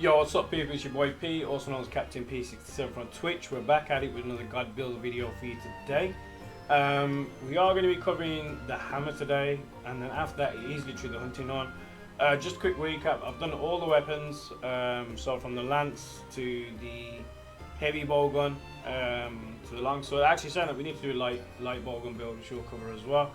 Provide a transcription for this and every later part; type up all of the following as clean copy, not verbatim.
Yo, what's up people, it's your boy P, also known as CaptainP67 from Twitch. We're back at it with another God build video for you today. We are going to be covering the hammer today, and then after that it is literally the hunting horn. Just a quick recap, I've done all the weapons, so from the lance to the heavy bowgun, to the longsword. Actually saying that we need to do a light bowgun build, which we'll cover as well.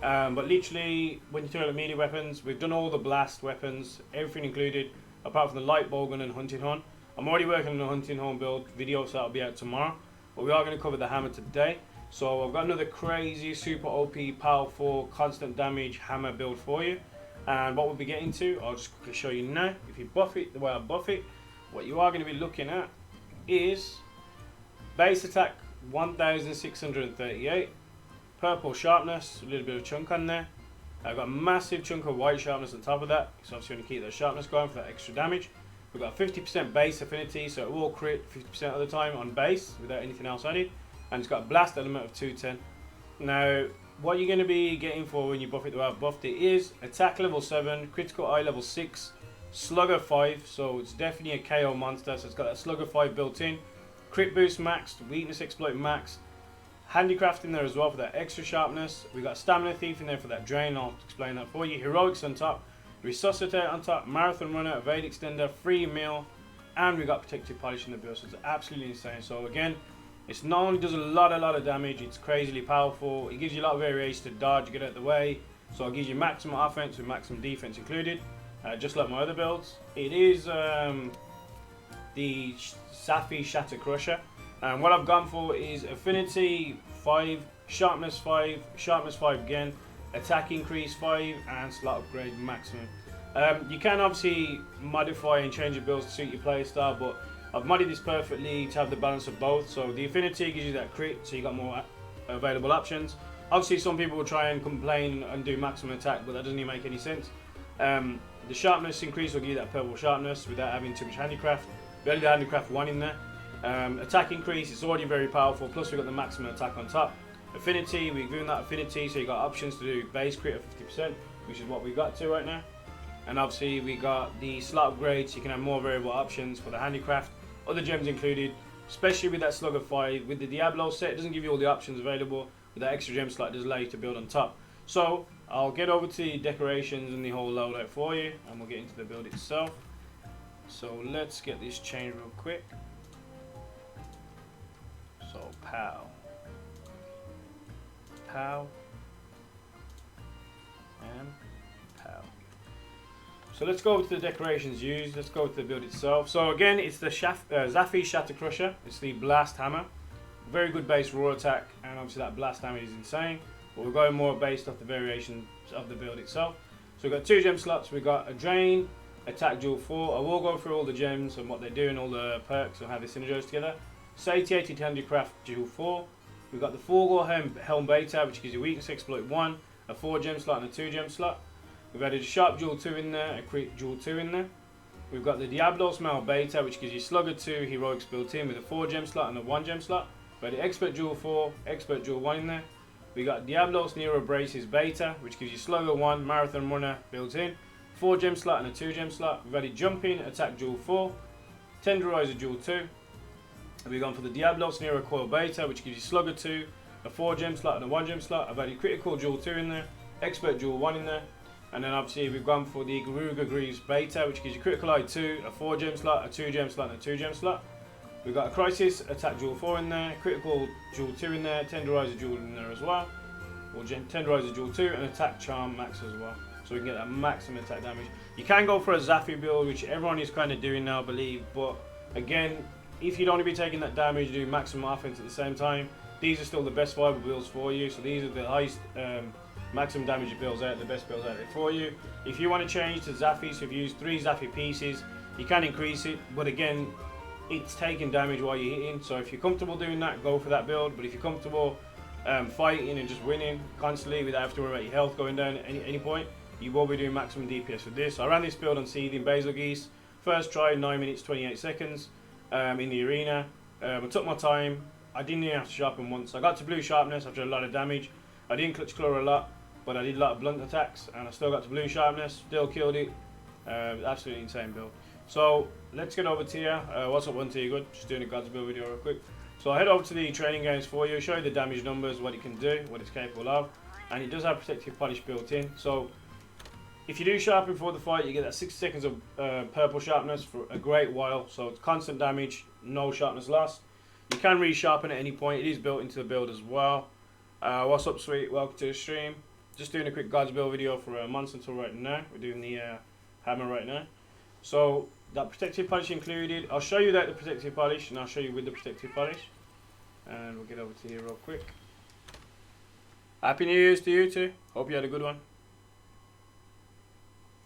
But literally, when you throw the melee weapons, we've done all the blast weapons, everything included, apart from the light bowgun and hunting horn. I'm already working on the hunting horn build video, so that'll be out tomorrow. But we are going to cover the hammer today. So I've got another crazy, super OP, powerful, constant damage hammer build for you. And what we'll be getting to, I'll just quickly show you now. If you buff it the way I buff it, what you are going to be looking at is base attack 1638, purple sharpness, a little bit of chunk on there. I've got a massive chunk of white sharpness on top of that, so obviously going to keep that sharpness going for that extra damage. We've got 50% base affinity, so it will crit 50% of the time on base without anything else added. And it's got a blast element of 210. Now, what you're going to be getting for when you buff it the way I've buffed it is attack level 7, critical eye level 6, slugger 5, so it's definitely a KO monster, so it's got that slugger 5 built in. Crit boost maxed, weakness exploit maxed. Handicraft in there as well for that extra sharpness. We got stamina thief in there for that drain. I'll explain that for you. Heroics on top, resuscitate on top, marathon runner, evade extender, free meal, and we got protective polish in the build. So it's absolutely insane. So again, it's not only does a lot of damage, it's crazily powerful. It gives you a lot of variation to dodge, get out of the way. So it gives you maximum offense with maximum defense included, just like my other builds. It is the Safi Shatter Crusher. And what I've gone for is affinity 5, sharpness 5, sharpness 5 again, attack increase 5, and slot upgrade maximum. You can obviously modify and change your builds to suit your playstyle, but I've modded this perfectly to have the balance of both. So the affinity gives you that crit, so you got more available options. Obviously some people will try and complain and do maximum attack, but that doesn't even make any sense. The sharpness increase will give you that purple sharpness without having too much handicraft. We only the handicraft 1 in there. Attack increase, it's already very powerful, plus we've got the maximum attack on top. Affinity, we've given that affinity, so you got options to do base crit of 50%, which is what we've got to right now. And obviously we got the slot upgrades, so you can have more variable options for the handicraft, other gems included, especially with that slugger 5. With the Diablo set, it doesn't give you all the options available. With that extra gem slot, it does allow you to build on top. So I'll get over to the decorations and the whole loadout for you, and we'll get into the build itself. So let's get this changed real quick. So pow, pow, and pow. So let's go over to the decorations used. Let's go to the build itself. So again, it's the Safi Shatter Crusher. It's the blast hammer. Very good base raw attack, and obviously that blast damage is insane. But we're going more based off the variations of the build itself. So we've got 2 gem slots. We've got a drain, attack dual 4. I will go through all the gems and what they do and all the perks and how they synergize together. Satiated Handicraft dual 4. We've got the Forgor Helm Beta, which gives you weakness exploit 1, a 4 gem slot and a 2 gem slot. We've added a Sharp Dual 2 in there, a Crit Dual 2 in there. We've got the Diablo Smell Beta, which gives you Slugger 2 Heroics built in with a 4 gem slot and a 1 gem slot. We've got the Expert Dual 4, Expert Dual 1 in there. We got Diablos Nero Braces Beta, which gives you Slugger 1, Marathon Runner built in, 4 gem slot and a 2 gem slot. We've added Jumping, Attack Dual 4, Tenderizer Dual 2. We've gone for the Diablos Nero Coil Beta, which gives you Slugger 2, a 4 gem slot and a 1 gem slot. I've added Critical Dual 2 in there, Expert Dual 1 in there. And then obviously we've gone for the Garuga Greaves Beta, which gives you Critical Eye 2, a 4 gem slot, a 2 gem slot and a 2 gem slot. We've got a Crisis Attack Dual 4 in there, Critical Dual 2 in there, Tenderizer Dual in there as well. Or Tenderizer Dual 2 and Attack Charm Max as well. So we can get that maximum attack damage. You can go for a Safi build, which everyone is kind of doing now, I believe. But again, if you'd only be taking that damage, do maximum offense at the same time, these are still the best viable builds for you. So these are the highest maximum damage builds out, the best builds out there for you. If you want to change to Safi, so if you use 3 Safi pieces, you can increase it. But again, it's taking damage while you're hitting. So if you're comfortable doing that, go for that build. But if you're comfortable fighting and just winning constantly without having to worry about your health going down at any point, you will be doing maximum DPS with this. I ran this build on Seething Basil Geese. First try, 9 minutes 28 seconds in the arena. I took my time. I didn't even have to sharpen once. I got to blue sharpness after a lot of damage. I didn't clutch claw a lot, but I did a lot of blunt attacks, and I still got to blue sharpness. Still killed it. Absolutely insane build. So let's get over to here. What's up, one to you good? Just doing a God's build video real quick. So I head over to the training games for you, show you the damage numbers, what it can do, what it's capable of, and it does have protective polish built in. So if you do sharpen before the fight, you get that 60 seconds of purple sharpness for a great while. So it's constant damage, no sharpness lost. You can resharpen at any point. It is built into the build as well. What's up, sweet? Welcome to the stream. Just doing a quick God's build video for a month until right now. We're doing the hammer right now. So that protective polish included. I'll show you that the protective polish, and I'll show you with the protective polish. And we'll get over to here real quick. Happy New Year's to you too. Hope you had a good one.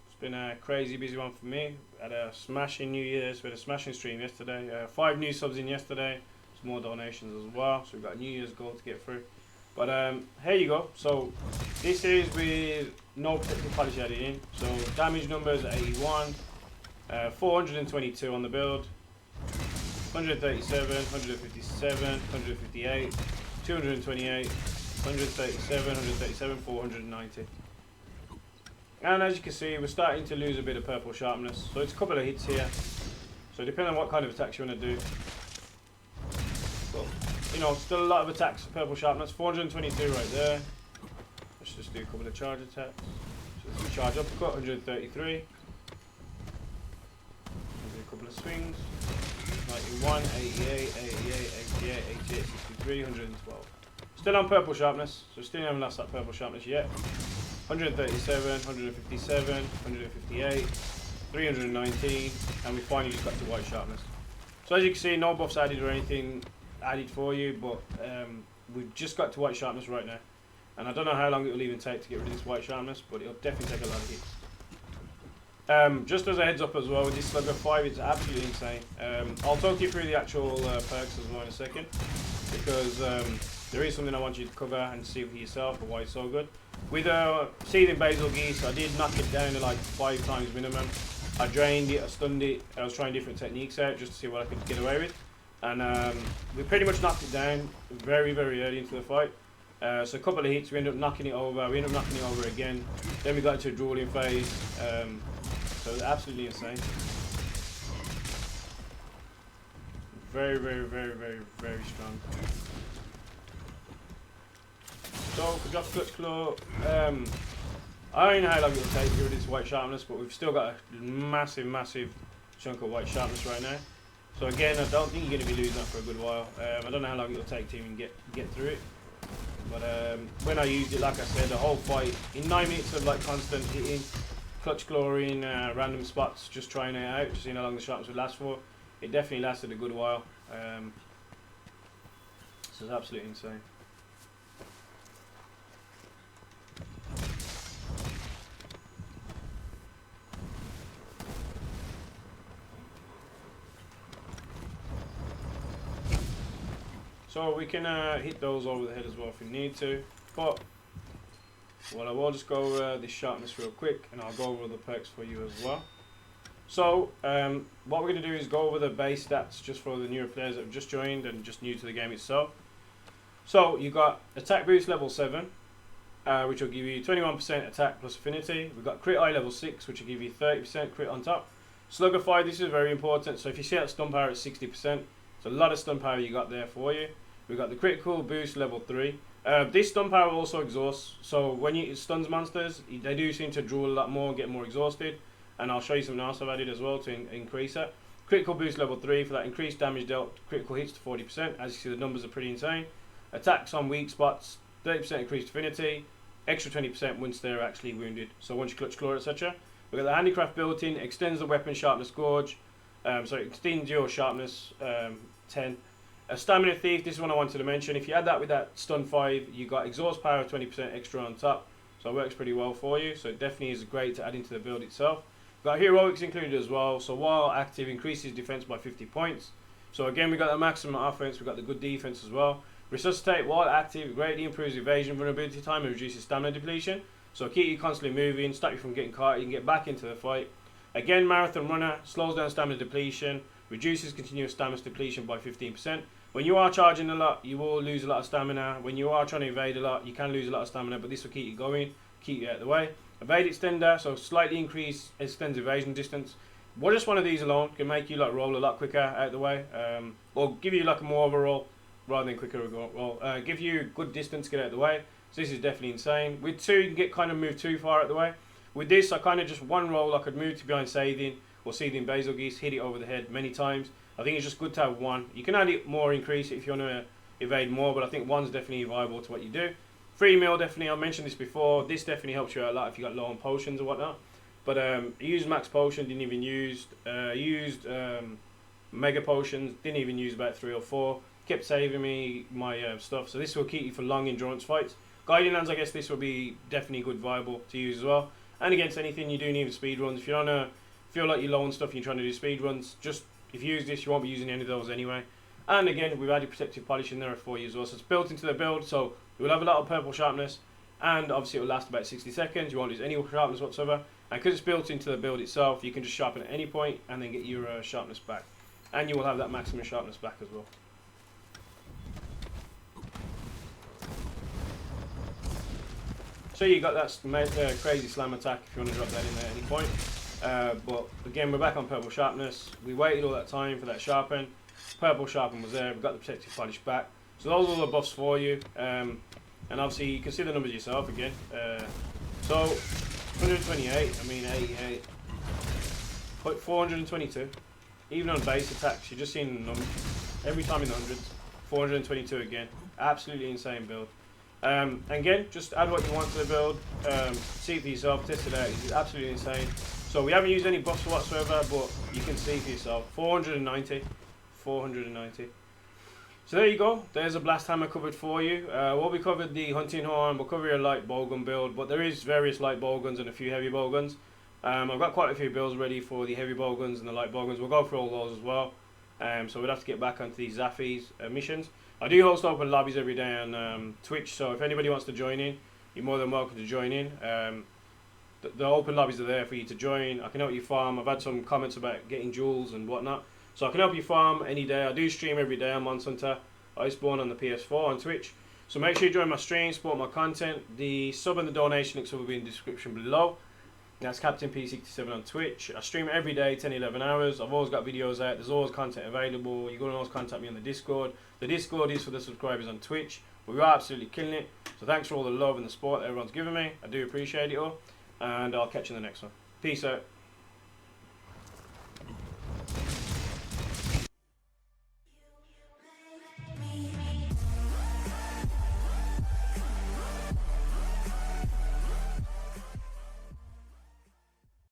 It's been a crazy busy one for me. Had a smashing New Year's. We had a smashing stream yesterday. 5 new subs in yesterday. Some more donations as well. So we've got a New Year's goal to get through. But here you go. So this is with no protective polish added in. So damage numbers 81. 422 on the build, 137, 157, 158, 228, 137, 137, 490. And as you can see, we're starting to lose a bit of purple sharpness. So it's a couple of hits here. So depending on what kind of attacks you want to do. But, you know, still a lot of attacks, purple sharpness, 422 right there. Let's just do a couple of charge attacks. So let's do charge uppercut, 133. Couple of swings, 91, 88, 88, 88, 88, 63, 112. Still on purple sharpness, so still haven't lost that purple sharpness yet. 137, 157, 158, 319, and we finally just got to white sharpness. So as you can see, no buffs added or anything added for you, but we've just got to white sharpness right now. And I don't know how long it will even take to get rid of this white sharpness, but it'll definitely take a lot of hits. Just as a heads up as well, with this Slugger 5, it's absolutely insane. I'll talk you through the actual perks as well in a second, because there is something I want you to cover and see for yourself and why it's so good. With Seething Basil Geese, I did knock it down to like 5 times minimum. I drained it, I stunned it, I was trying different techniques out just to see what I could get away with. And we pretty much knocked it down very, very early into the fight. So a couple of hits, we ended up knocking it over, we ended up knocking it over again. Then we got into a drooling phase. So it's absolutely insane. Very, very, very, very, very strong. So for Drop Clutch Claw, I don't know how long it will take to get rid of this white sharpness, but we've still got a massive, massive chunk of white sharpness right now. So again, I don't think you're going to be losing that for a good while. I don't know how long it will take to even get through it. But when I used it, like I said, the whole fight, in 9 minutes of like constant hitting, clutch clawing, random spots, just trying it out, just seeing how long the sharpness would last for. It definitely lasted a good while. This is absolutely insane. So we can hit those over the head as well if we need to, but well, I will just go over this sharpness real quick, and I'll go over the perks for you as well. So what we're going to do is go over the base stats just for the newer players that have just joined and just new to the game itself. So you got attack boost level 7, which will give you 21% attack plus affinity. We've got crit eye level 6, which will give you 30% crit on top. Slugger 5, this is very important. So if you see that stun power at 60%, it's a lot of stun power you got there for you. We've got the critical boost level 3. This stun power also exhausts, so when it stuns monsters, they do seem to drool a lot more and get more exhausted. And I'll show you something else I've added as well to increase that. Critical boost level 3 for that increased damage dealt critical hits to 40%. As you see, the numbers are pretty insane. Attacks on weak spots, 30% increased affinity, extra 20% once they're actually wounded. So once you clutch claw, etc. We've got the handicraft built in, extends the weapon sharpness gauge, so it extends your sharpness 10. A stamina thief, this is one I wanted to mention. If you add that with that stun 5, you got exhaust power 20% extra on top. So it works pretty well for you. So it definitely is great to add into the build itself. Got heroics included as well. So while active, increases defense by 50 points. So again, we got the maximum offense, we got the good defense as well. Resuscitate while active greatly improves evasion vulnerability time and reduces stamina depletion. So keep you constantly moving, stop you from getting caught, you can get back into the fight. Again, marathon runner, slows down stamina depletion, reduces continuous stamina depletion by 15%. When you are charging a lot, you will lose a lot of stamina. When you are trying to evade a lot, you can lose a lot of stamina, but this will keep you going, keep you out of the way. Evade extender, so slightly extends evasion distance. Well, just one of these alone can make you like roll a lot quicker out the way, or give you like a more of a roll rather than quicker roll. Give you good distance to get out the way. So this is definitely insane. With two, you can get kind of move too far out the way. With this, I kind of just one roll. I could move to behind Seething or Seething Basil Geese, hit it over the head many times. I think it's just good to have one. You can add it more, increase it if you want to evade more, but I think one's definitely viable to what you do. 3 mil definitely. I mentioned this before. This definitely helps you out a lot if you got low on potions or whatnot. But used max potion, didn't even use. Used mega potions, didn't even use about 3 or 4. Kept saving me my stuff. So this will keep you for long endurance fights. Guiding Lands, I guess this will be definitely good viable to use as well. And against anything you do need speed runs. If you don't feel like you're low on stuff and you're trying to do speed runs, just if you use this, you won't be using any of those anyway. And again, we've added protective polish in there for you as well. So it's built into the build, so you'll have a lot of purple sharpness. And obviously it will last about 60 seconds. You won't lose any sharpness whatsoever. And because it's built into the build itself, you can just sharpen at any point and then get your sharpness back. And you will have that maximum sharpness back as well. So you got that crazy slam attack if you want to drop that in there at any point. But again, we're back on purple sharpness. We waited all that time for that sharpen. Purple sharpen was there. We got the protective polish back. So those are all the buffs for you. And obviously you can see the numbers yourself again. So 128, I mean 88, 422. Even on base attacks, you're just seeing the numbers every time in the hundreds. 422 again. Absolutely insane build. Again, just add what you want to the build, see it for yourself, test it out. It's absolutely insane. So we haven't used any buffs whatsoever, but you can see for yourself. 490. So there you go. There's a blast hammer covered for you. We covered the hunting horn. We'll cover your light bowgun build, but there is various light bowguns and a few heavy bowguns. I've got quite a few builds ready for the heavy bowguns and the light bowguns. We'll go through all those as well. So we'll have to get back onto these Safi's missions. I do host open lobbies every day on Twitch, so if anybody wants to join in, you're more than welcome to join in. The open lobbies are there for you to join. I can help you farm. I've had some comments about getting jewels and whatnot, so I can help you farm any day. I do stream every day on Monster Hunter Iceborne on the PS4 on Twitch, so make sure you join my stream, support my content. The sub and the donation links will be in the description below. That's CaptainP67 on Twitch. I stream every day, 10-11 hours. I've always got videos out. There's always content available. You can always contact me on the Discord. The Discord is for the subscribers on Twitch. We are absolutely killing it. So thanks for all the love and the support that everyone's given me. I do appreciate it all. And I'll catch you in the next one. Peace out.